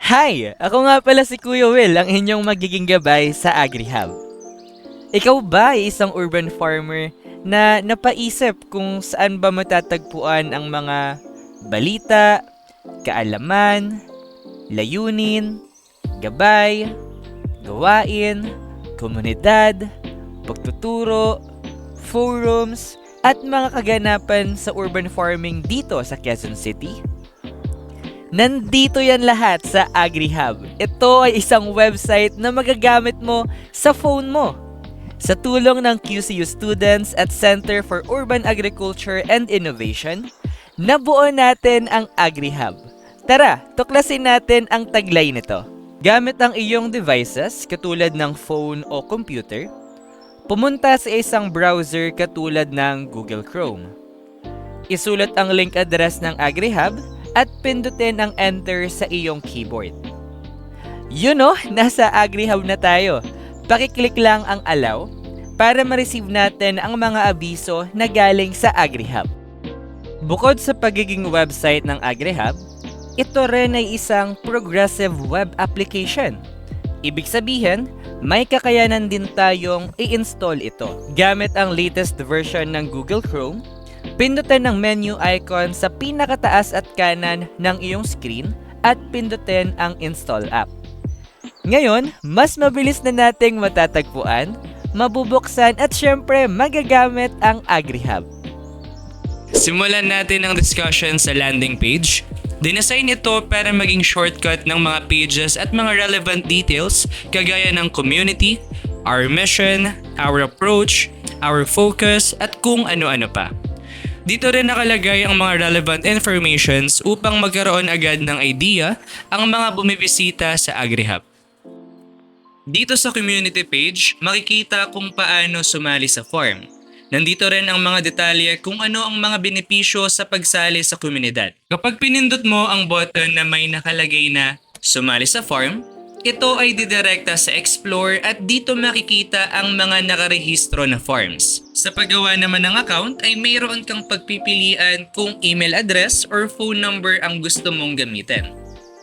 Hi! Ako nga pala si Kuya Will, ang inyong magiging gabay sa AgriHub. Ikaw ba ay isang urban farmer na napaisip kung saan ba matatagpuan ang mga balita, kaalaman, layunin, gabay, gawain, komunidad, pagtuturo, forums, at mga kaganapan sa urban farming dito sa Quezon City? Nandito yan lahat sa AgriHub. Ito ay isang website na magagamit mo sa phone mo. Sa tulong ng QCU students at Center for Urban Agriculture and Innovation, nabuo natin ang AgriHub. Tara, tuklasin natin ang taglay nito. Gamit ang iyong devices katulad ng phone o computer, pumunta sa isang browser katulad ng Google Chrome. Isulat ang link address ng AgriHub at pindutin ang enter sa iyong keyboard. Nasa AgriHub na tayo. Pakiclick lang ang allow para ma-receive natin ang mga abiso na galing sa AgriHub. Bukod sa pagiging website ng AgriHub, ito rin ay isang progressive web application. Ibig sabihin, may kakayanan din tayong i-install ito. Gamit ang latest version ng Google Chrome, pindutin ang menu icon sa pinakataas at kanan ng iyong screen at pindutin ang Install App. Ngayon, mas mabilis na nating matatagpuan, mabubuksan at syempre magagamit ang AgriHub. Simulan natin ang discussion sa landing page. Dinesign ito para maging shortcut ng mga pages at mga relevant details kagaya ng community, our mission, our approach, our focus at kung ano-ano pa. Dito rin nakalagay ang mga relevant informations upang magkaroon agad ng idea ang mga bumibisita sa AgriHub. Dito sa community page, makikita kung paano sumali sa farm. Nandito rin ang mga detalye kung ano ang mga benepisyo sa pagsali sa komunidad. Kapag pinindot mo ang button na may nakalagay na sumali sa farm, ito ay didirekta sa Explore at dito makikita ang mga nakarehistro na farms. Sa paggawa naman ng account ay mayroon kang pagpipilian kung email address or phone number ang gusto mong gamitin.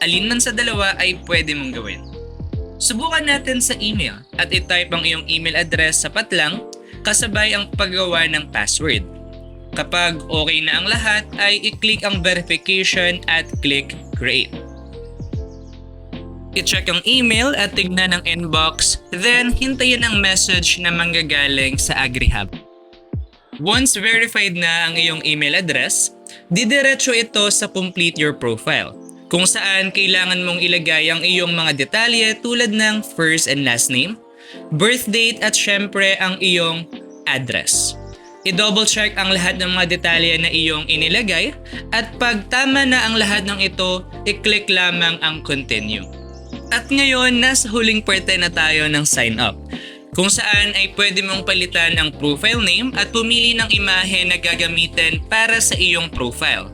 Alin man sa dalawa ay pwede mong gawin. Subukan natin sa email at i-type ang iyong email address sapat lang kasabay ang paggawa ng password. Kapag okay na ang lahat ay i-click ang verification at click create. I-check ang email at tignan ang inbox, then hintayin ang message na manggagaling sa AgriHub. Once verified na ang iyong email address, didiretso ito sa complete your profile, kung saan kailangan mong ilagay ang iyong mga detalye tulad ng first and last name, birth date at syempre ang iyong address. I-double check ang lahat ng mga detalye na iyong inilagay at pag tama na ang lahat ng ito, i-click lamang ang continue. At ngayon, nasa huling parte na tayo ng sign up, kung saan ay pwede mong palitan ang profile name at pumili ng imahe na gagamitin para sa iyong profile.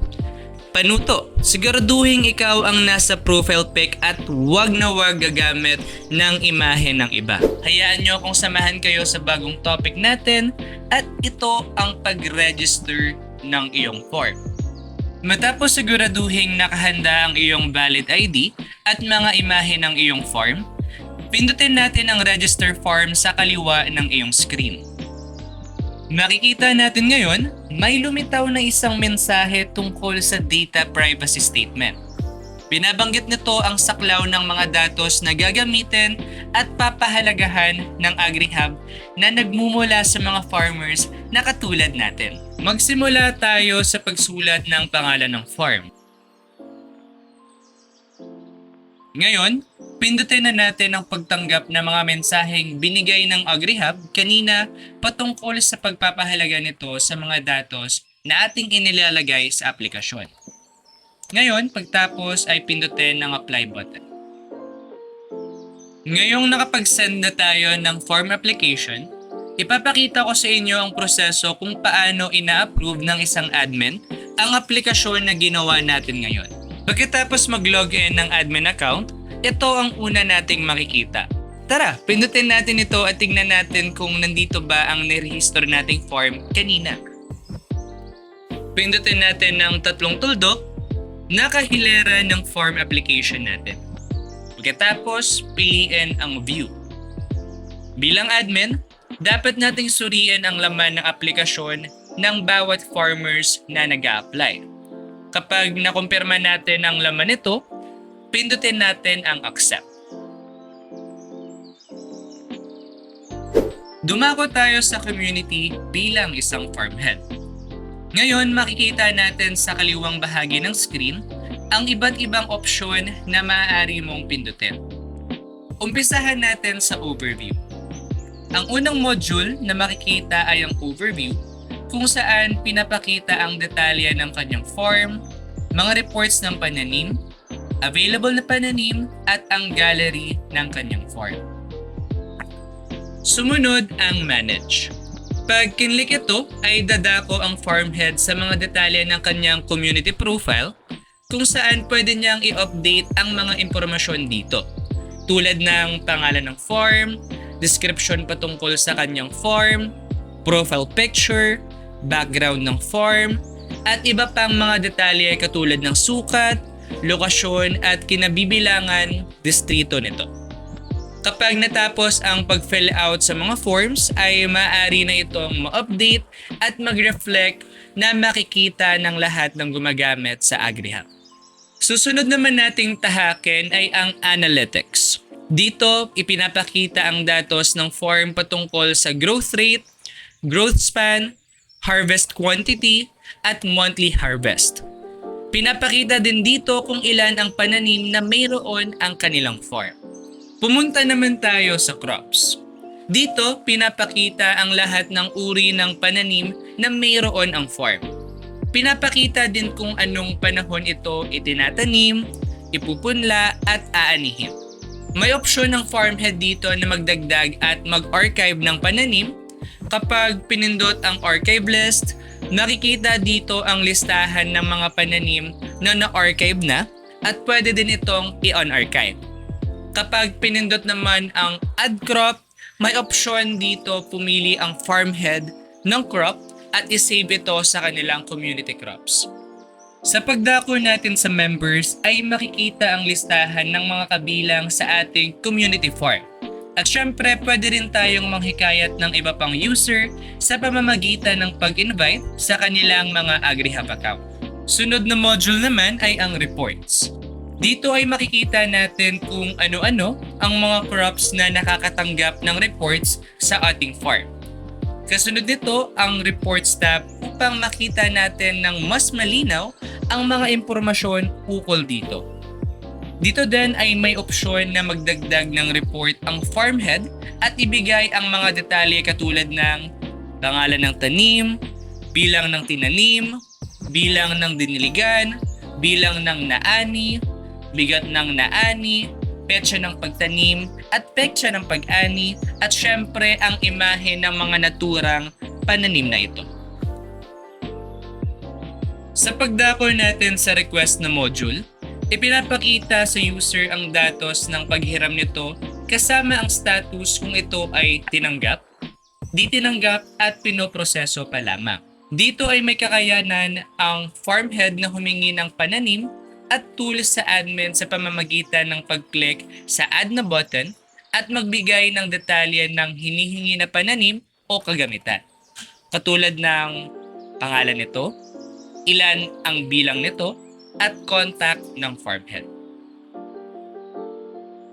Panuto, siguraduhin ikaw ang nasa profile pic at wag na wag gagamit ng imahe ng iba. Hayaan nyo akong samahan kayo sa bagong topic natin at ito ang pag-register ng iyong form. Matapos siguraduhin nakahanda ang iyong valid ID at mga imahe ng iyong form, pindutin natin ang register form sa kaliwa ng iyong screen. Makikita natin ngayon, may lumitaw na isang mensahe tungkol sa data privacy statement. Binabanggit nito ang saklaw ng mga datos na gagamitin at papahalagahan ng AgriHub na nagmumula sa mga farmers na katulad natin. Magsimula tayo sa pagsulat ng pangalan ng farm. Ngayon, pindutin na natin ang pagtanggap ng mga mensaheng binigay ng AgriHub kanina patungkol sa pagpapahalaga nito sa mga datos na ating inilalagay sa aplikasyon. Ngayon, pagtapos ay pindutin ang apply button. Ngayong nakapag-send na tayo ng form application, ipapakita ko sa inyo ang proseso kung paano ina-approve ng isang admin ang aplikasyon na ginawa natin ngayon. Pagkatapos mag-login ng admin account, ito ang una nating makikita. Tara, pindutin natin ito at tignan natin kung nandito ba ang nirehistro nating form kanina. Pindutin natin ng tatlong tuldok, nakahilera ng form application natin. Pagkatapos, piliin ang view. Bilang admin, dapat nating suriin ang laman ng aplikasyon ng bawat farmers na nag-a-apply. Kapag nakumpirma natin ang laman nito, pindutin natin ang accept. Dumako tayo sa community bilang isang farmhead. Ngayon, makikita natin sa kaliwang bahagi ng screen ang iba't ibang opsyon na maaari mong pindutin. Umpisahan natin sa overview. Ang unang module na makikita ay ang overview, kung saan pinapakita ang detalye ng kanyang farm, mga reports ng pananim, available na pananim at ang gallery ng kanyang farm. Sumunod ang manage. Pag kinlik ito ay dadako ang farmhead sa mga detalye ng kanyang community profile kung saan pwede niyang i-update ang mga impormasyon dito. Tulad ng pangalan ng farm, description patungkol sa kanyang farm, profile picture, background ng farm, at iba pang mga detalye katulad ng sukat, lokasyon at kinabibilangan distrito nito. Kapag natapos ang pag-fill out sa mga forms ay maaari na itong ma-update at mag-reflect na makikita ng lahat ng gumagamit sa AgriHub. Susunod naman nating tahakin ay ang analytics. Dito, ipinapakita ang datos ng form patungkol sa growth rate, growth span, harvest quantity, at monthly harvest. Pinapakita din dito kung ilan ang pananim na mayroon ang kanilang farm. Pumunta naman tayo sa crops. Dito, pinapakita ang lahat ng uri ng pananim na mayroon ang farm. Pinapakita din kung anong panahon ito itinatanim, ipupunla at aanihin. May opsyon ng farmhead dito na magdagdag at mag-archive ng pananim. Kapag pinindot ang archive list, nakikita dito ang listahan ng mga pananim na na-archive na at pwede din itong i-on-archive. Kapag pinindot naman ang add crop, may opsyon dito pumili ang farmhead ng crop at isave ito sa kanilang community crops. Sa pagdako natin sa members ay makikita ang listahan ng mga kabilang sa ating community farm. At syempre pwede rin tayong manghikayat ng iba pang user sa pamamagitan ng pag-invite sa kanilang mga AgriHub account. Sunod na module naman ay ang reports. Dito ay makikita natin kung ano-ano ang mga crops na nakakatanggap ng reports sa ating farm. Kasunod nito ang reports tab upang makita natin ng mas malinaw ang mga impormasyon ukol dito. Dito din ay may opsyon na magdagdag ng report ang farmhead at ibigay ang mga detalye katulad ng pangalan ng tanim, bilang ng tinanim, bilang ng diniligan, bilang ng naani, bigat ng naani, petsa ng pagtanim, at petsa ng pag-ani, at syempre ang imahe ng mga naturang pananim na ito. Sa pagdako natin sa request na module, ipinapakita sa user ang datos ng paghiram nito kasama ang status kung ito ay tinanggap, di tinanggap at pinoproseso pa lamang. Dito ay may kakayanan ang farmhead na humingi ng pananim at tools sa admin sa pamamagitan ng pag-click sa add na button at magbigay ng detalye ng hinihingi na pananim o kagamitan. Katulad ng pangalan nito, ilan ang bilang nito, at contact ng farmhead.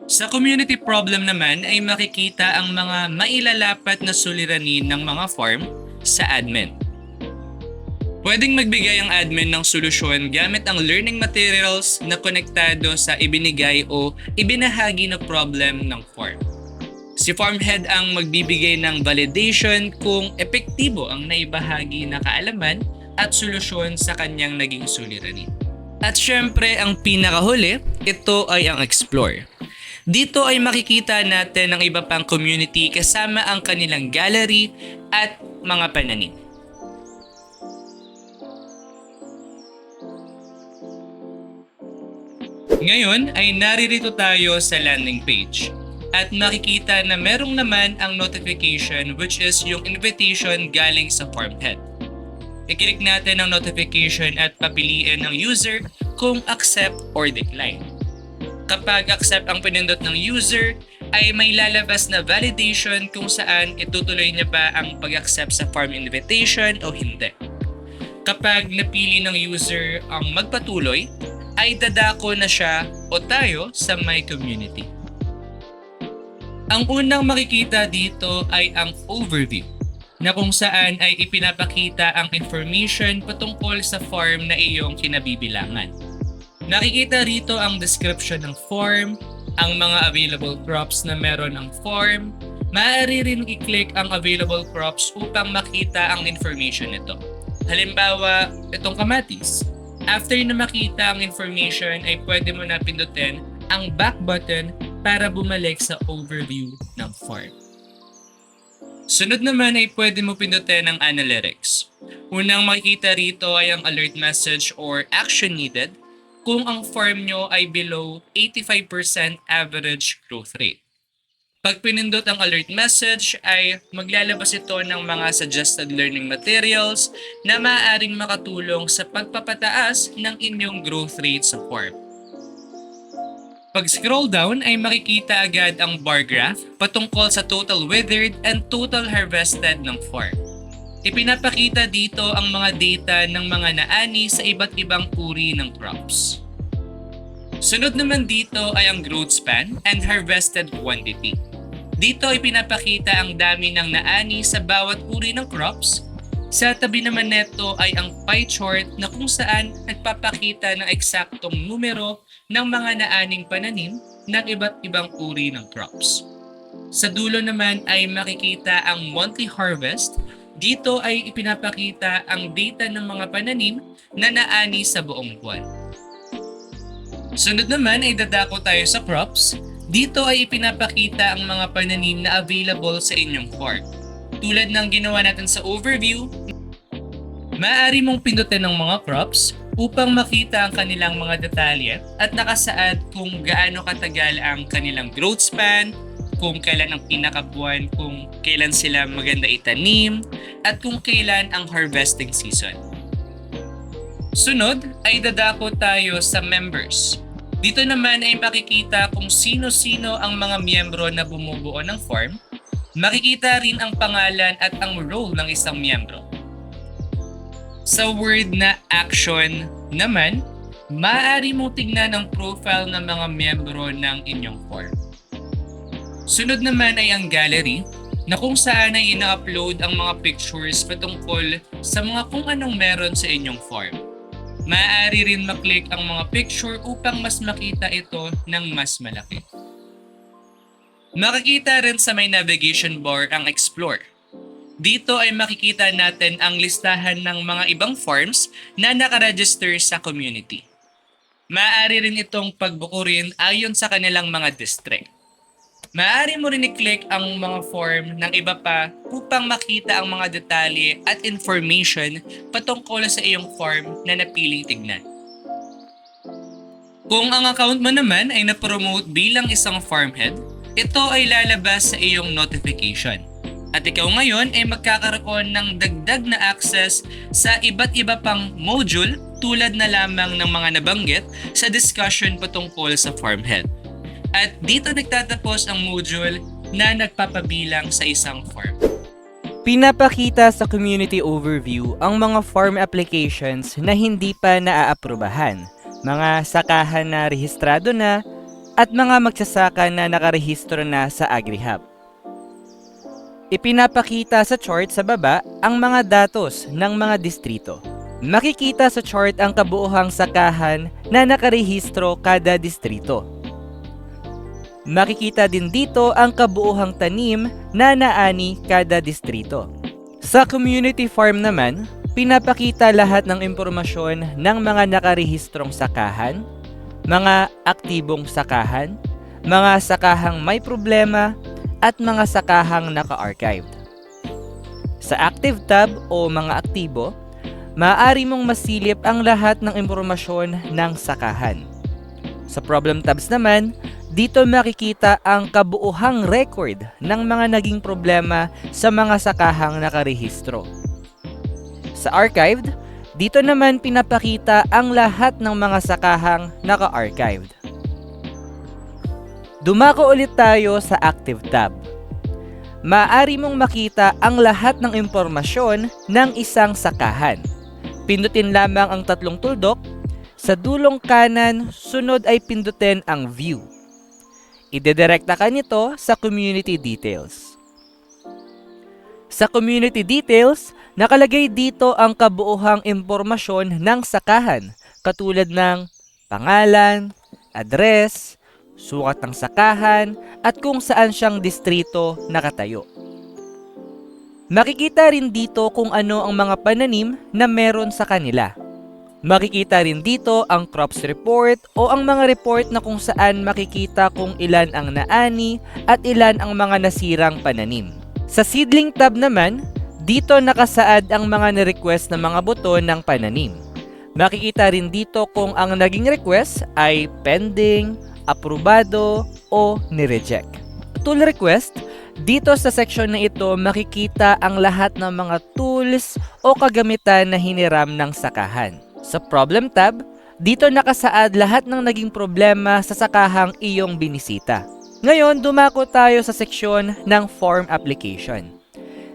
Sa community problem naman ay makikita ang mga mailalapat na suliranin ng mga farm sa admin. Pwedeng magbigay ang admin ng solusyon gamit ang learning materials na konektado sa ibinigay o ibinahagi na problem ng farm. Si farmhead ang magbibigay ng validation kung epektibo ang naibahagi na kaalaman at solusyon sa kanyang naging suliranin. At syempre ang pinakahuli, ito ay ang explore. Dito ay makikita natin ang iba pang community kasama ang kanilang gallery at mga pananim. Ngayon ay naririto tayo sa landing page at makikita na merong naman ang notification which is yung invitation galing sa farmhead. I-click natin ang notification at papiliin ng user kung accept or decline. Kapag accept ang pinindot ng user, ay may lalabas na validation kung saan itutuloy niya ba ang pag-accept sa farm invitation o hindi. Kapag napili ng user ang magpatuloy, ay dadako na siya o tayo sa My Community. Ang unang makikita dito ay ang overview, na kung saan ay ipinapakita ang information patungkol sa farm na iyong kinabibilangan. Nakikita rito ang description ng farm, ang mga available crops na meron ng farm. Maaari rin i-click ang available crops upang makita ang information nito. Halimbawa, itong kamatis. After na makita ang information ay pwede mo na pindutin ang back button para bumalik sa overview ng farm. Sunod naman ay pwede mo pindutin ang analytics. Unang makikita rito ay ang alert message or action needed kung ang farm nyo ay below 85% average growth rate. Pag pinindot ang alert message ay maglalabas ito ng mga suggested learning materials na maaaring makatulong sa pagpapataas ng inyong growth rate sa farm. Pag scroll down ay makikita agad ang bar graph patungkol sa total withered and total harvested ng farm. Ipinapakita dito ang mga data ng mga naani sa iba't ibang uri ng crops. Sunod naman dito ay ang growth span and harvested quantity. Dito ipinapakita ang dami ng naani sa bawat uri ng crops. Sa tabi naman neto ay ang pie chart na kung saan nagpapakita ng eksaktong numero ng mga naaning pananim ng iba't ibang uri ng crops. Sa dulo naman ay makikita ang monthly harvest. Dito ay ipinapakita ang data ng mga pananim na naani sa buong buwan. Sunod naman ay dadako tayo sa crops. Dito ay ipinapakita ang mga pananim na available sa inyong farm. Tulad ng ginawa natin sa overview, maaari mong pindutin ng mga crops upang makita ang kanilang mga detalye at nakasaad kung gaano katagal ang kanilang growth span, kung kailan ang pinakabuwan, kung kailan sila maganda itanim, at kung kailan ang harvesting season. Sunod ay dadako tayo sa members. Dito naman ay makikita kung sino-sino ang mga miyembro na bumubuo ng farm. Makikita rin ang pangalan at ang role ng isang miyembro. Sa word na action naman, maaari mong tignan ang profile ng mga miyembro ng inyong farm. Sunod naman ay ang gallery na kung saan ay ina-upload ang mga pictures patungkol sa mga kung anong meron sa inyong farm. Maaari rin maklik ang mga picture upang mas makita ito ng mas malaki. Makikita rin sa may navigation bar ang Explore. Dito ay makikita natin ang listahan ng mga ibang farms na nakaregister sa community. Maaari rin itong pagbukurin ayon sa kanilang mga district. Maaari mo rin i-click ang mga form ng iba pa upang makita ang mga detalye at information patungkol sa iyong farm na napiling tignan. Kung ang account mo naman ay na-promote bilang isang farmhead, ito ay lalabas sa iyong notification. At ikaw ngayon ay magkakaroon ng dagdag na access sa iba't iba pang module tulad na lamang ng mga nabanggit sa discussion patungkol sa farmhead. At dito nagtatapos ang module na nagpapabilang sa isang farm. Pinapakita sa community overview ang mga farm applications na hindi pa naaaprubahan, mga sakahan na rehistrado na, at mga magsasaka na nakarehistro na sa AgriHub. Ipinapakita sa chart sa baba ang mga datos ng mga distrito. Makikita sa chart ang kabuuhang sakahan na nakarehistro kada distrito. Makikita din dito ang kabuuhang tanim na naani kada distrito. Sa community farm naman, pinapakita lahat ng impormasyon ng mga nakarehistrong sakahan, mga aktibong sakahan, mga sakahang may problema, at mga sakahang naka-archived. Sa Active tab o mga aktibo, maaari mong masilip ang lahat ng impormasyon ng sakahan. Sa Problem tabs naman, dito makikita ang kabuuhang record ng mga naging problema sa mga sakahang nakarehistro. Sa Archived, dito naman pinapakita ang lahat ng mga sakahang naka-archived. Dumako ulit tayo sa Active tab. Maaari mong makita ang lahat ng impormasyon ng isang sakahan. Pindutin lamang ang tatlong tuldok. Sa dulong kanan, sunod ay pindutin ang View. Idedirekta ka nito sa Community Details. Sa Community Details, nakalagay dito ang kabuuhang impormasyon ng sakahan katulad ng pangalan, address, sukat ng sakahan, at kung saan siyang distrito nakatayo. Makikita rin dito kung ano ang mga pananim na meron sa kanila. Makikita rin dito ang crops report o ang mga report na kung saan makikita kung ilan ang naani at ilan ang mga nasirang pananim. Sa seedling tab naman, dito nakasaad ang mga ni-request na mga buto ng pananim. Makikita rin dito kung ang naging request ay pending, aprobado o ni-reject. Tool request, dito sa section na ito makikita ang lahat ng mga tools o kagamitan na hiniram ng sakahan. Sa problem tab, dito nakasaad lahat ng naging problema sa sakahang iyong binisita. Ngayon, dumako tayo sa seksyon ng form application.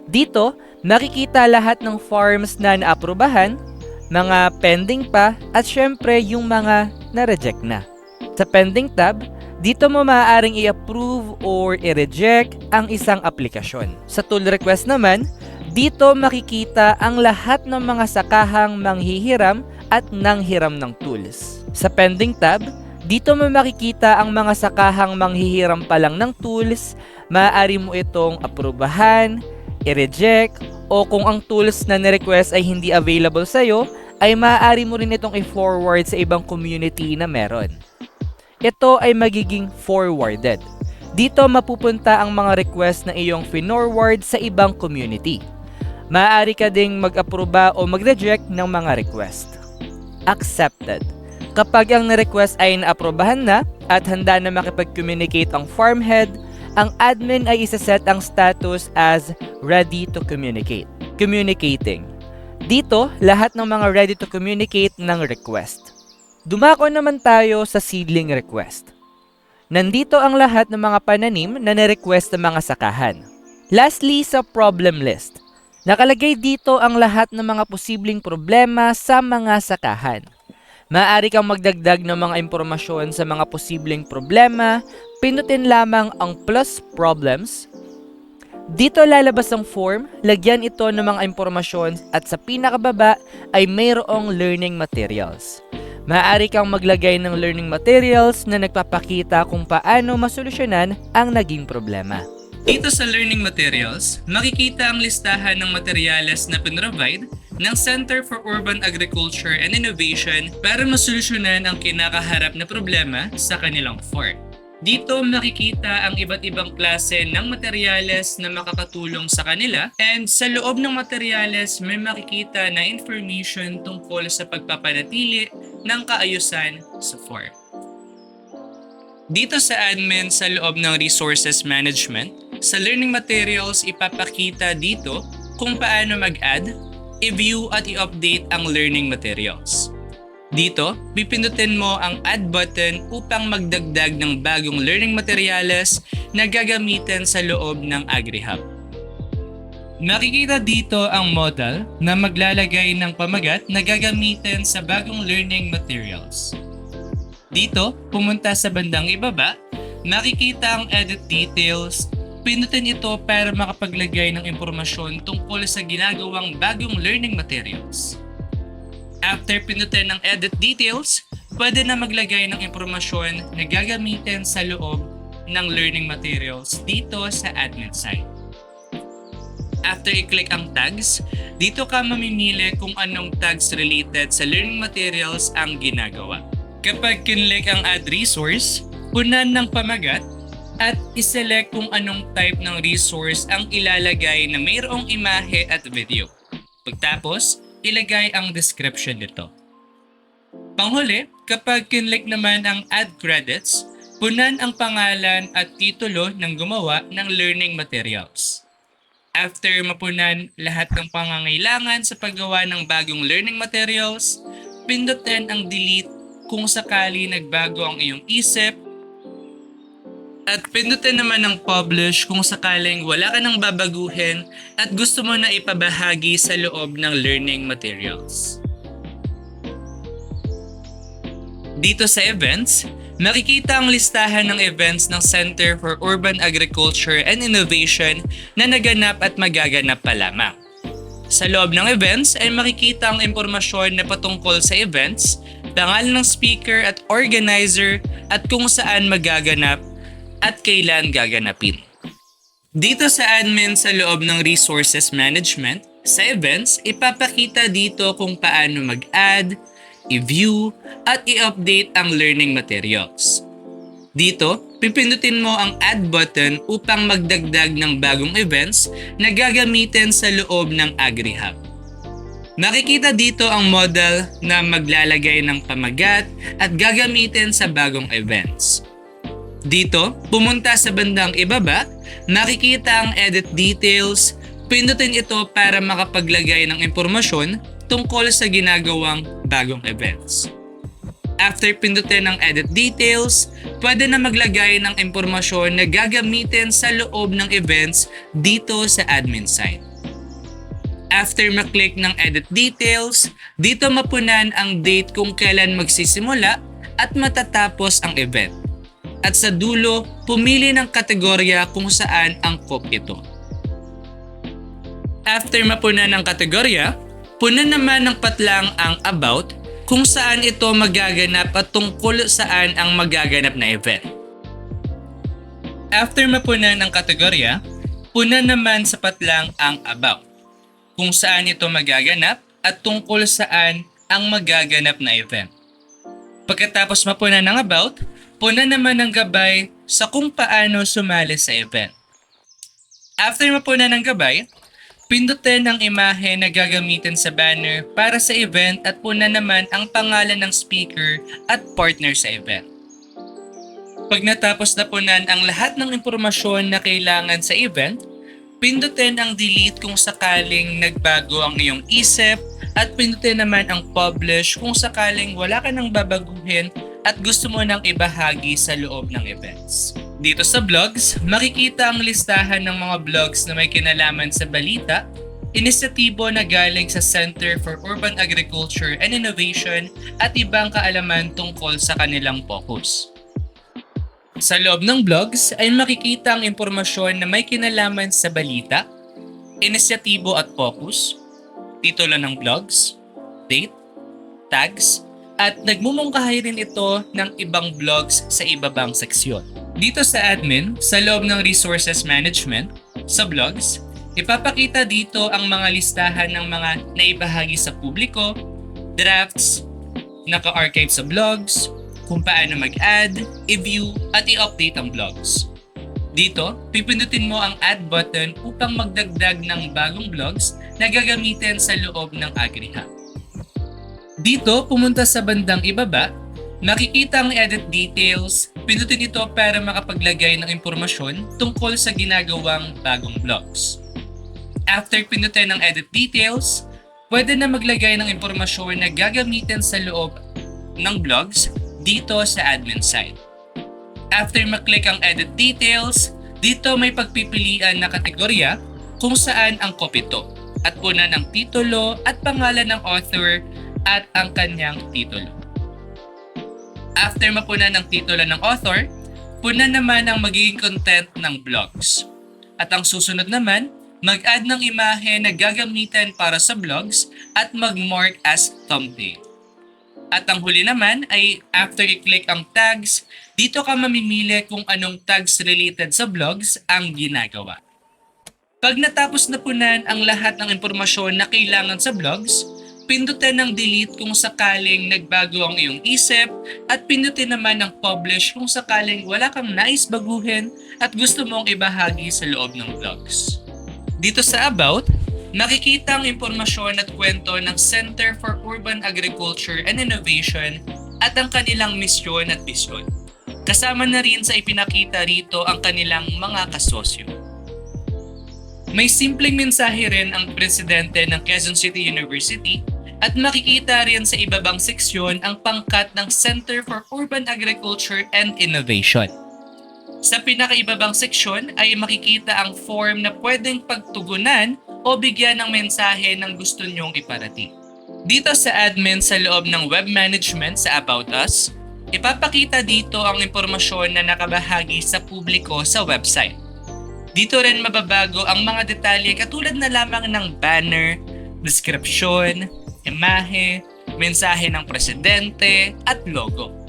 Dito, makikita lahat ng forms na naaprubahan, mga pending pa, at syempre yung mga na-reject na. Sa pending tab, dito mo maaaring i-approve or i-reject ang isang aplikasyon. Sa tool request naman, dito makikita ang lahat ng mga sakahang manghihiram at nanghiram ng tools. Sa pending tab, dito mo makikita ang mga sakahang manghihiram pa lang ng tools, maaari mo itong aprubahan, i-reject, o kung ang tools na ni-request ay hindi available sa'yo, ay maaari mo rin itong i-forward sa ibang community na meron. Ito ay magiging forwarded. Dito mapupunta ang mga request na iyong finorward sa ibang community. Maaari ka ding mag-aproba o mag-reject ng mga request. Accepted. Kapag ang na-request ay naaprobahan na at handa na makipag-communicate ang farmhead, ang admin ay isaset ang status as ready to communicate. Communicating. Dito, lahat ng mga ready to communicate ng request. Dumako naman tayo sa seedling request. Nandito ang lahat ng mga pananim na na-request ng mga sakahan. Lastly, sa problem list. Nakalagay dito ang lahat ng mga posibleng problema sa mga sakahan. Maaari kang magdagdag ng mga impormasyon sa mga posibleng problema, pindutin lamang ang plus problems. Dito lalabas ang form, lagyan ito ng mga impormasyon at sa pinakababa ay mayroong learning materials. Maaari kang maglagay ng learning materials na nagpapakita kung paano masolusyonan ang naging problema. Dito sa learning materials, makikita ang listahan ng materyales na pinrovide ng Center for Urban Agriculture and Innovation para masolusyonan ang kinakaharap na problema sa kanilang farm. Dito makikita ang iba't ibang klase ng materyales na makakatulong sa kanila, and sa loob ng materyales may makikita na information tungkol sa pagpapanatili ng kaayusan sa farm. Dito sa admin sa loob ng resources management, sa learning materials ipapakita dito kung paano mag-add, i-view at i-update ang learning materials. Dito, pipindutin mo ang Add button upang magdagdag ng bagong learning materials na gagamitin sa loob ng AgriHub. Makikita dito ang modal na maglalagay ng pamagat na gagamitin sa bagong learning materials. Dito, pumunta sa bandang ibaba, makikita ang Edit Details. Pindutin ito para makapaglagay ng impormasyon tungkol sa ginagawang bagong learning materials. After pindutin ng Edit Details, pwede na maglagay ng impormasyon na gagamitin sa loob ng learning materials dito sa admin side. After i-click ang tags, dito ka mamimili kung anong tags related sa learning materials ang ginagawa. Kapag kinlik ang Add Resource, punan ng pamagat at iselect kung anong type ng resource ang ilalagay na mayroong imahe at video. Pagtapos, ilagay ang description nito. Panghuli, kapag kinlik naman ang Add Credits, punan ang pangalan at titulo ng gumawa ng learning materials. After mapunan lahat ng pangangailangan sa paggawa ng bagong learning materials, pindutin ang Delete kung sakali nagbago ang iyong isip At pindutin naman ang publish kung sakaling wala ka nang babaguhin at gusto mo na ipabahagi sa loob ng learning materials. Dito sa events, makikita ang listahan ng events ng Center for Urban Agriculture and Innovation na naganap at magaganap pa lamang. Sa loob ng events ay makikita ang impormasyon na patungkol sa events, pangalan ng speaker at organizer at kung saan magaganap at kailan gaganapin. Dito sa admin sa loob ng resources management, sa events, ipapakita dito kung paano mag-add, i-view, at i-update ang learning materials. Dito, pipindutin mo ang add button upang magdagdag ng bagong events na gagamitin sa loob ng AgriHub. Makikita dito ang model na maglalagay ng pamagat at gagamitin sa bagong events. Dito, pumunta sa bandang ibaba, makikita ang edit details, pindutin ito para makapaglagay ng impormasyon tungkol sa ginagawang bagong events. After pindutin ang edit details, pwede na maglagay ng impormasyon na gagamitin sa loob ng events dito sa admin side. After maklik ng edit details, dito mapunan ang date kung kailan magsisimula at matatapos ang event. At sa dulo, pumili ng kategorya kung saan angkop ito. After mapunan ng kategorya, punan naman ng patlang ang about kung saan ito magaganap at tungkol saan ang magaganap na event. After mapunan ng kategorya, punan naman sa patlang ang about kung saan ito magaganap at tungkol saan ang magaganap na event. Pagkatapos mapunan ng about, punan naman ng gabay sa kung paano sumali sa event. After mapunan ng gabay, pindutin ang imahe na gagamitin sa banner para sa event at punan naman ang pangalan ng speaker at partner sa event. Pag natapos na punan ang lahat ng impormasyon na kailangan sa event, pindutin ang delete kung sakaling nagbago ang iyong isip at pindutin naman ang publish kung sakaling wala ka nang babaguhin at gusto mo nang ibahagi sa loob ng events. Dito sa blogs, makikita ang listahan ng mga blogs na may kinalaman sa balita, inisyatibo na galing sa Center for Urban Agriculture and Innovation at ibang kaalaman tungkol sa kanilang focus. Sa loob ng blogs ay makikita ang impormasyon na may kinalaman sa balita, inisyatibo at focus, titulo ng blogs, date, tags, at nagmumungkahi rin ito ng ibang blogs sa ibabang seksyon. Dito sa admin, sa loob ng resources management, sa blogs, ipapakita dito ang mga listahan ng mga naibahagi sa publiko, drafts, naka-archive sa blogs, kung paano mag-add, i-view, at i-update ang blogs. Dito, pipindutin mo ang add button upang magdagdag ng bagong blogs na gagamitin sa loob ng AgriHub. Dito, pumunta sa bandang ibaba, makikita ang edit details, pindutin ito para makapaglagay ng impormasyon tungkol sa ginagawang bagong blogs. After pindutin ang edit details, pwede na maglagay ng impormasyon na gagamitin sa loob ng blogs dito sa admin side. After maklik ang edit details, dito may pagpipilian na kategorya kung saan angkop ito at punan ang titulo at pangalan ng author at ang kanyang titulo. After mapunan ang titulo ng author, punan naman ang magiging content ng blogs. At ang susunod naman, mag-add ng imahe na gagamitin para sa blogs at mag-mark as thumbnail. At ang huli naman ay after i-click ang tags, dito ka mamimili kung anong tags related sa blogs ang ginagawa. Pag natapos na punan ang lahat ng impormasyon na kailangan sa blogs, pindutin ang delete kung sakaling nagbago ang iyong isip at pindutin naman ang publish kung sakaling wala kang nais baguhin at gusto mong ibahagi sa loob ng blogs. Dito sa About, makikita ang impormasyon at kwento ng Center for Urban Agriculture and Innovation at ang kanilang misyon at bisyon. Kasama na rin sa ipinakita rito ang kanilang mga kasosyo. May simpleng mensahe rin ang presidente ng Quezon City University at makikita rin sa ibabang seksyon ang pangkat ng Center for Urban Agriculture and Innovation. Sa pinakaibabang seksyon ay makikita ang form na pwedeng pagtugunan o bigyan ng mensahe ng gusto nyong iparating. Dito sa admin sa loob ng web management sa About Us, ipapakita dito ang impormasyon na nakabahagi sa publiko sa website. Dito rin mababago ang mga detalye katulad na lamang ng banner, description, imahe, mensahe ng presidente at logo.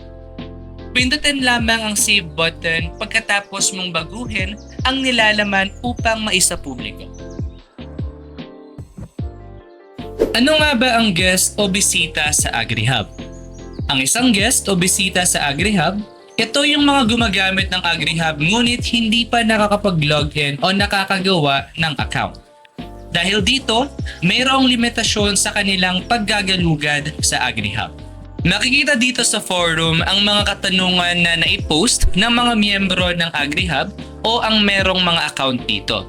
Pindutin lamang ang save button pagkatapos mong baguhin ang nilalaman upang maisapubliko. Ano nga ba ang guest o bisita sa AgriHub? Ang isang guest o bisita sa AgriHub, ito yung mga gumagamit ng AgriHub ngunit hindi pa nakakapag-login o nakakagawa ng account. Dahil dito, mayroong limitasyon sa kanilang paggagalugad sa AgriHub. Makikita dito sa forum ang mga katanungan na naipost ng mga miyembro ng AgriHub o ang merong mga account dito.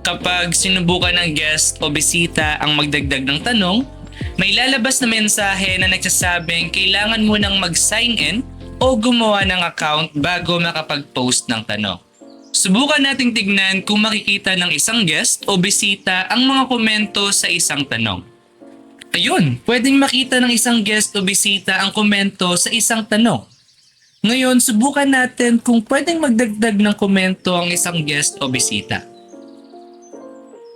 Kapag sinubukan ng guest o bisita ang magdagdag ng tanong, may lalabas na mensahe na nagsasabing kailangan mo nang mag-sign in o gumawa ng account bago makapag-post ng tanong. Subukan nating tignan kung makikita ng isang guest o bisita ang mga komento sa isang tanong. Ayun, pwedeng makita ng isang guest o bisita ang komento sa isang tanong. Ngayon, subukan natin kung pwedeng magdagdag ng komento ang isang guest o bisita.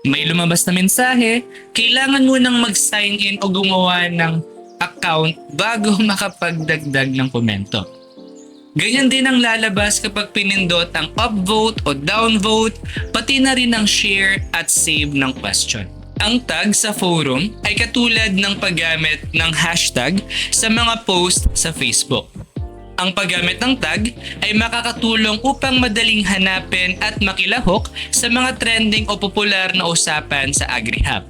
May lumabas na mensahe, kailangan mo nang mag-sign in o gumawa ng account bago makapagdagdag ng komento. Ganyan din ang lalabas kapag pinindot ang upvote o downvote, pati na rin ang share at save ng question. Ang tag sa forum ay katulad ng paggamit ng hashtag sa mga post sa Facebook. Ang paggamit ng tag ay makakatulong upang madaling hanapin at makilahok sa mga trending o popular na usapan sa AgriHub.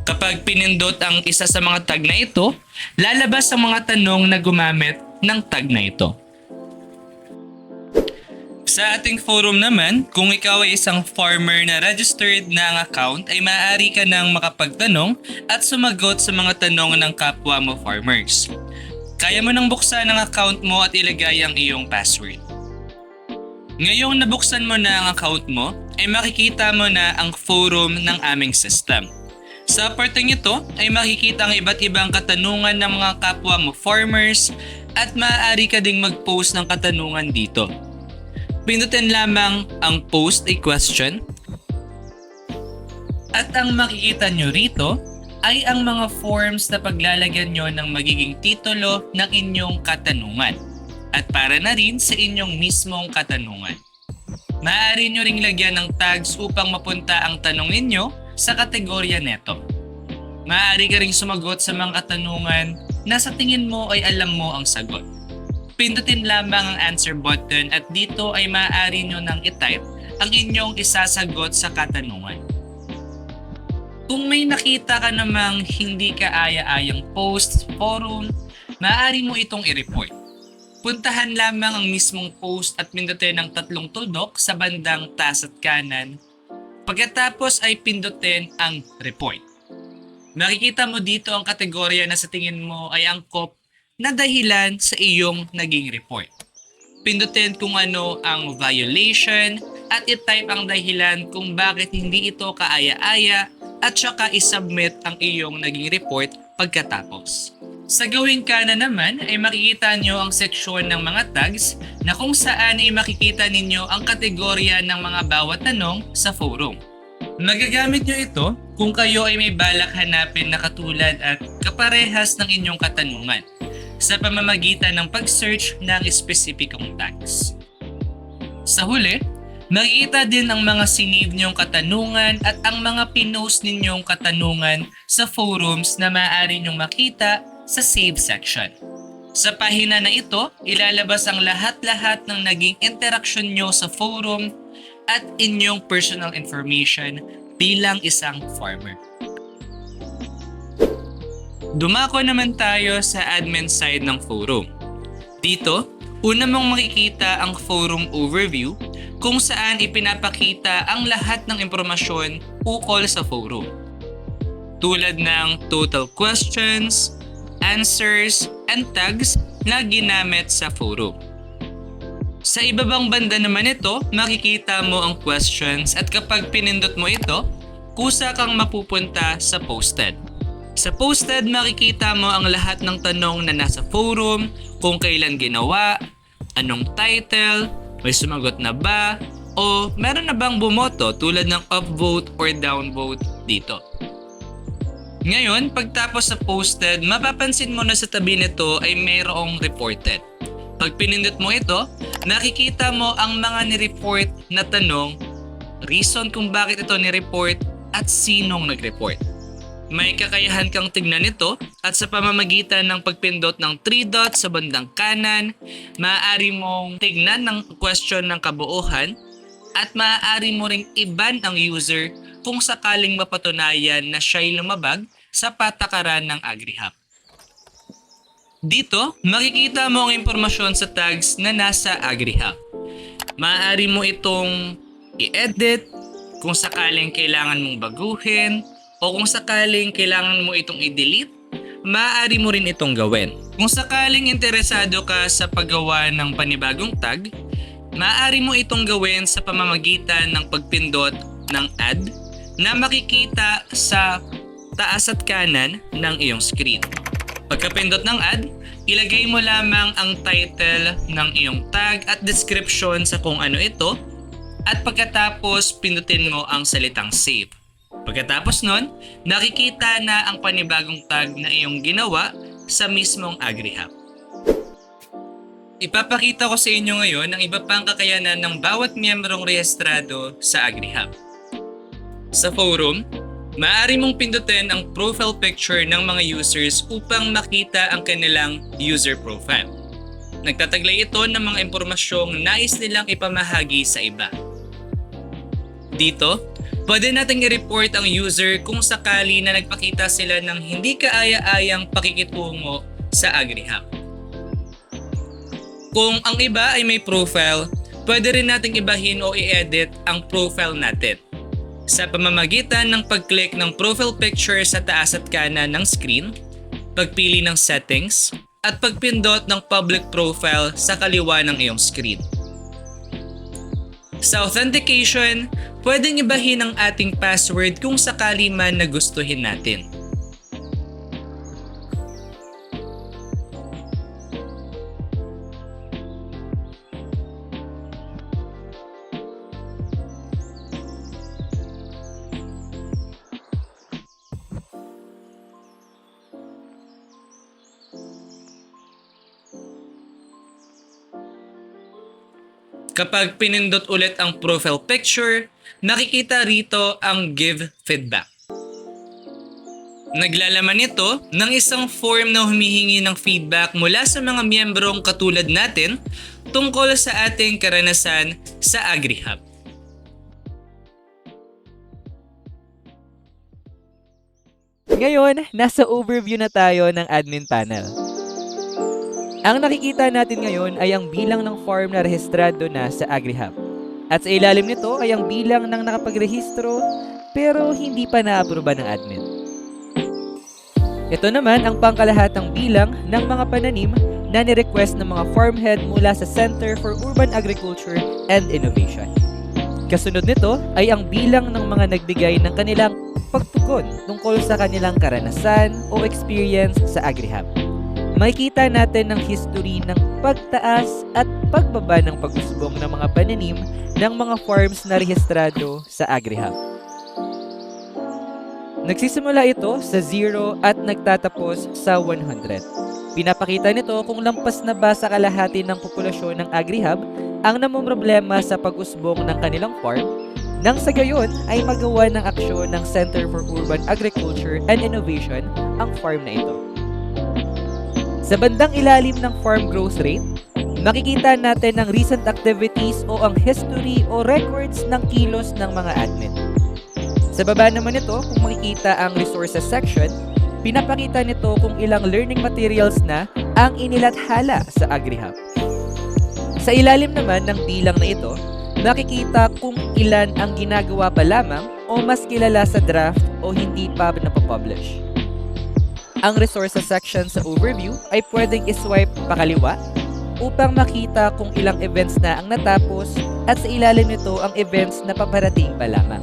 Kapag pinindot ang isa sa mga tag na ito, lalabas ang mga tanong na gumamit ng tag na ito. Sa ating forum naman, kung ikaw ay isang farmer na registered na ang account ay maaari ka nang makapagtanong at sumagot sa mga tanong ng kapwa mo farmers. Kaya mo nang buksan ang account mo at ilagay ang iyong password. Ngayong nabuksan mo na ang account mo, ay makikita mo na ang forum ng aming system. Sa parteng ito ay makikita ang iba't ibang katanungan ng mga kapwa mo farmers at maaari ka ding mag-post ng katanungan dito. Pindutin lamang ang post a question at ang makikita nyo rito ay ang mga forms na paglalagyan nyo ng magiging titulo ng inyong katanungan at para na rin sa inyong mismong katanungan. Maaari nyo ring lagyan ng tags upang mapunta ang tanong ninyo sa kategorya neto. Maaari ka ring sumagot sa mga katanungan na sa tingin mo ay alam mo ang sagot. Pindutin lamang ang answer button at dito ay maaari nyo nang i-type ang inyong isasagot sa katanungan. Kung may nakita ka namang hindi ka aya-ayang post, forum, maaari mo itong i-report. Puntahan lamang ang mismong post at pindutin ang 3 tuldok sa bandang taas at kanan. Pagkatapos ay pindutin ang report. Makikita mo dito ang kategorya na sa tingin mo ay angkop na dahilan sa iyong naging report. Pindutin kung ano ang violation at i-type ang dahilan kung bakit hindi ito kaaya-aya at saka isubmit ang iyong naging report pagkatapos. Sa gawing kanan naman ay makikita nyo ang seksyon ng mga tags na kung saan ay makikita ninyo ang kategorya ng mga bawat tanong sa forum. Magagamit nyo ito kung kayo ay may balak hanapin na katulad at kaparehas ng inyong katanungan sa pamamagitan ng pag-search ng espesipikong tags. Sa huli, makikita din ang mga sinave niyong katanungan at ang mga pinost ninyong katanungan sa forums na maaari niyong makita sa save section. Sa pahina na ito, ilalabas ang lahat-lahat ng naging interaction niyo sa forum at inyong personal information bilang isang farmer. Dumako naman tayo sa admin side ng forum. Dito, una mong makikita ang forum overview kung saan ipinapakita ang lahat ng impormasyon ukol sa forum. Tulad ng total questions, answers, and tags na ginamit sa forum. Sa ibabang banda naman ito, makikita mo ang questions at kapag pinindot mo ito, kusa kang mapupunta sa posted. Sa posted, makikita mo ang lahat ng tanong na nasa forum, kung kailan ginawa, anong title, may sumagot na ba, o meron na bang bumoto tulad ng upvote or downvote dito. Ngayon, pagtapos sa posted, mapapansin mo na sa tabi nito ay mayroong reported. Pag pinindot mo ito, nakikita mo ang mga nireport na tanong, reason kung bakit ito nireport at sinong nag-report. May kakayahan kang tignan ito at sa pamamagitan ng pagpindot ng 3 dots sa bandang kanan, maaari mong tignan ng question ng kabuuan at maaari mo ring iban ang user kung sakaling mapatunayan na siya'y lumabag sa patakaran ng AgriHub. Dito, makikita mo ang impormasyon sa tags na nasa AgriHub. Maaari mo itong i-edit kung sakaling kailangan mong baguhin o kung sakaling kailangan mo itong i-delete, maaari mo rin itong gawin. Kung sakaling interesado ka sa paggawa ng panibagong tag, maaari mo itong gawin sa pamamagitan ng pagpindot ng add na makikita sa taas at kanan ng iyong screen. Pagkapindot ng add, ilagay mo lamang ang title ng iyong tag at description sa kung ano ito at pagkatapos pindutin mo ang salitang save. Pagkatapos nun, nakikita na ang panibagong tag na iyong ginawa sa mismong AgriHub. Ipapakita ko sa inyo ngayon ang iba pang kakayanan ng bawat miyembrong rehistrado sa AgriHub. Sa forum, maaari mong pindutin ang profile picture ng mga users upang makita ang kanilang user profile. Nagtataglay ito ng mga impormasyong nais nilang ipamahagi sa iba. Dito, pwede nating i-report ang user kung sakali na nagpakita sila ng hindi kaaya-ayang pakikitungo sa AgriHub. Kung ang iba ay may profile, pwede rin nating ibahin o i-edit ang profile natin sa pamamagitan ng pag-click ng profile picture sa taas at kanan ng screen, pagpili ng settings, at pagpindot ng public profile sa kaliwa ng iyong screen. Sa authentication, pwedeng ibahin ang ating password kung sakali man na gustuhin natin. Kapag pinindot ulit ang profile picture, nakikita rito ang Give Feedback. Naglalaman ito ng isang form na humihingi ng feedback mula sa mga miyembrong katulad natin tungkol sa ating karanasan sa AgriHub. Ngayon, nasa overview na tayo ng admin panel. Ang nakikita natin ngayon ay ang bilang ng farm na rehistrado na sa AgriHub. At sa ilalim nito ay ang bilang ng nakapagrehistro pero hindi pa na-aproba ng admin. Ito naman ang pangkalahatang bilang ng mga pananim na ni-request ng mga farmhead mula sa Center for Urban Agriculture and Innovation. Kasunod nito ay ang bilang ng mga nagbigay ng kanilang pagtugon tungkol sa kanilang karanasan o experience sa AgriHub. Makikita natin ang history ng pagtaas at pagbaba ng pag-usbong ng mga pananim ng mga farms na rehistrado sa AgriHub. Nagsisimula ito sa 0 at nagtatapos sa 100. Pinapakita nito kung lampas na ba sa kalahati ng populasyon ng AgriHub ang namumroblema sa pag-usbong ng kanilang farm, nang sa gayon ay magawa ng aksyon ng Center for Urban Agriculture and Innovation ang farm na ito. Sa bandang ilalim ng farm growth rate, makikita natin ang recent activities o ang history o records ng kilos ng mga admin. Sa baba naman nito, kung makikita ang resources section, pinapakita nito kung ilang learning materials na ang inilathala sa AgriHub. Sa ilalim naman ng bilang na ito, makikita kung ilan ang ginagawa pa lamang o mas kilala sa draft o hindi pa napapublish. Ang resources section sa overview ay pwedeng iswipe pakaliwa upang makita kung ilang events na ang natapos at sa ilalim nito ang events na paparating pa lamang.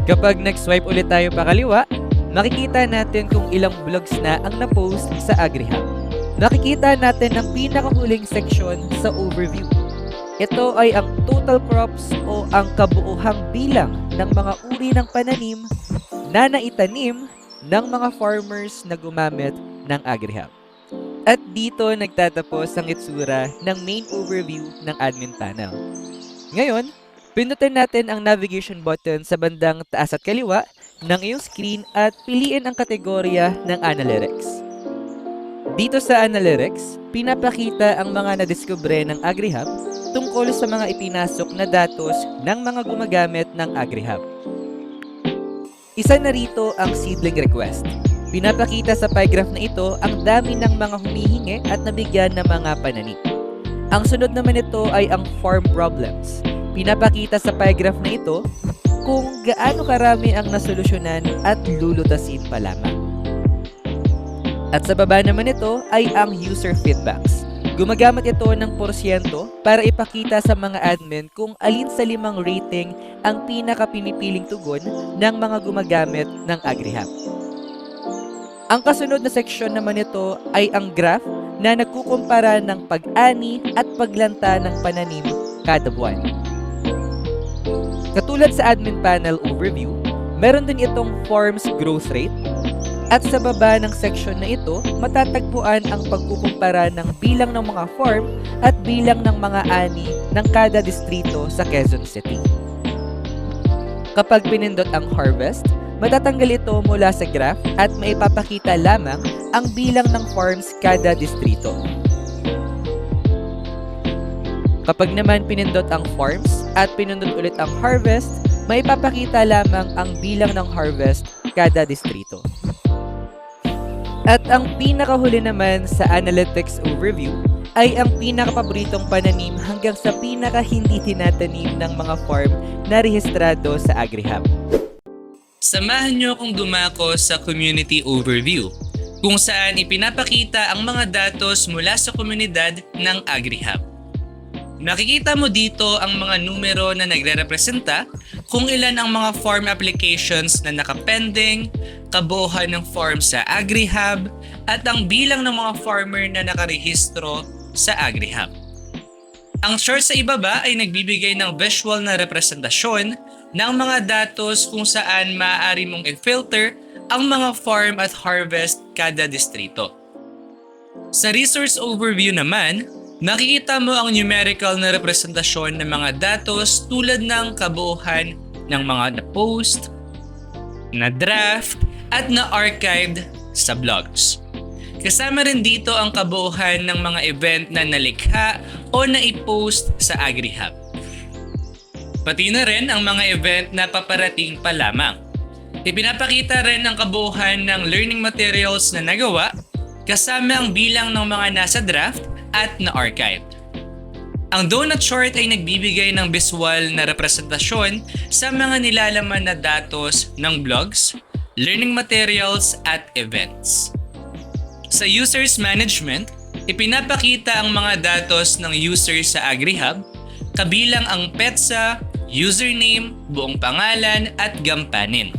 Kapag nag-swipe ulit tayo pakaliwa, makikita natin kung ilang vlogs na ang na-post sa AgriHub. Makikita natin ang pinakahuling section sa overview. Ito ay ang total crops o ang kabuuhang bilang ng mga uri ng pananim na naitanim ng mga farmers na gumamit ng AgriHub. At dito nagtatapos ang itsura ng main overview ng admin panel. Ngayon, pindutin natin ang navigation button sa bandang taas at kaliwa ng iyong screen at piliin ang kategorya ng Analytics. Dito sa Analytics, pinapakita ang mga nadiskubre ng AgriHub tungkol sa mga ipinasok na datos ng mga gumagamit ng AgriHub. Isa na rito ang seedling request. Pinapakita sa pie graph na ito ang dami ng mga humihingi at nabigyan ng mga pananim. Ang sunod naman ito ay ang farm problems. Pinapakita sa pie graph na ito kung gaano karami ang nasolusyonan at lulutasin pa lamang. At sa baba naman ito ay ang user feedbacks. Gumagamit ito ng porsyento para ipakita sa mga admin kung alin sa 5 rating ang pinakapinipiling tugon ng mga gumagamit ng AgriHub. Ang kasunod na section naman ito ay ang graph na nagkukumpara ng pag-ani at paglanta ng pananim kada buwan. Katulad sa admin panel overview, meron din itong farms growth rate. At sa baba ng section na ito, matatagpuan ang pagkukumpara ng bilang ng mga farm at bilang ng mga ani ng kada distrito sa Quezon City. Kapag pinindot ang harvest, matatanggal ito mula sa graph at maipapakita lamang ang bilang ng farms kada distrito. Kapag naman pinindot ang farms at pinindot ulit ang harvest, maipapakita lamang ang bilang ng harvest kada distrito. At ang pinakahuli naman sa Analytics Overview ay ang pinakapaboritong pananim hanggang sa pinaka hindi tinatanim ng mga farm na rehistrado sa AgriHub. Samahan niyo akong dumako sa Community Overview, kung saan ipinapakita ang mga datos mula sa komunidad ng AgriHub. Nakikita mo dito ang mga numero na nagre-representa kung ilan ang mga farm applications na nakapending, kabuuhan ng farm sa AgriHub, at ang bilang ng mga farmer na nakarehistro sa AgriHub. Ang chart sa ibaba ay nagbibigay ng visual na representasyon ng mga datos kung saan maaari mong i-filter ang mga farm at harvest kada distrito. Sa resource overview naman, nakikita mo ang numerical na representasyon ng mga datos tulad ng kabuuhan ng mga na-post, na-draft, at na-archived sa blogs. Kasama rin dito ang kabuuhan ng mga event na nalikha o na-i-post sa AgriHub. Pati na rin ang mga event na paparating pa lamang. Ipinapakita rin ang kabuuhan ng learning materials na nagawa kasama ang bilang ng mga nasa draft at na-archive. Ang donut chart ay nagbibigay ng visual na representasyon sa mga nilalaman na datos ng blogs, learning materials at events. Sa users management, ipinapakita ang mga datos ng users sa AgriHub, kabilang ang petsa, username, buong pangalan at gampanin.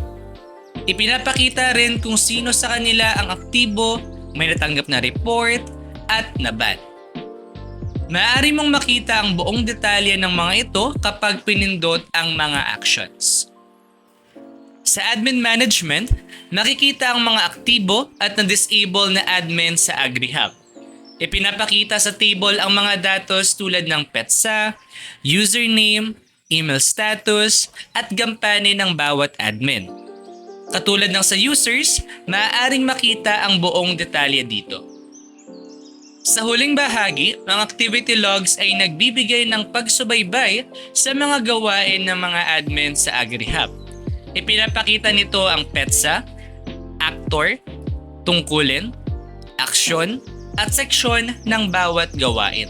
Ipinapakita rin kung sino sa kanila ang aktibo, may natanggap na report, at naban. Maaari mong makita ang buong detalye ng mga ito kapag pinindot ang mga actions. Sa admin management, nakikita ang mga aktibo at na-disable na admin sa AgriHub. Ipinapakita sa table ang mga datos tulad ng petsa, username, email status, at gampanin ng bawat admin. Katulad ng sa users, maaaring makita ang buong detalye dito. Sa huling bahagi, ang activity logs ay nagbibigay ng pagsubaybay sa mga gawain ng mga admin sa AgriHub. Ipinapakita nito ang petsa, actor, tungkulin, aksyon, at seksyon ng bawat gawain.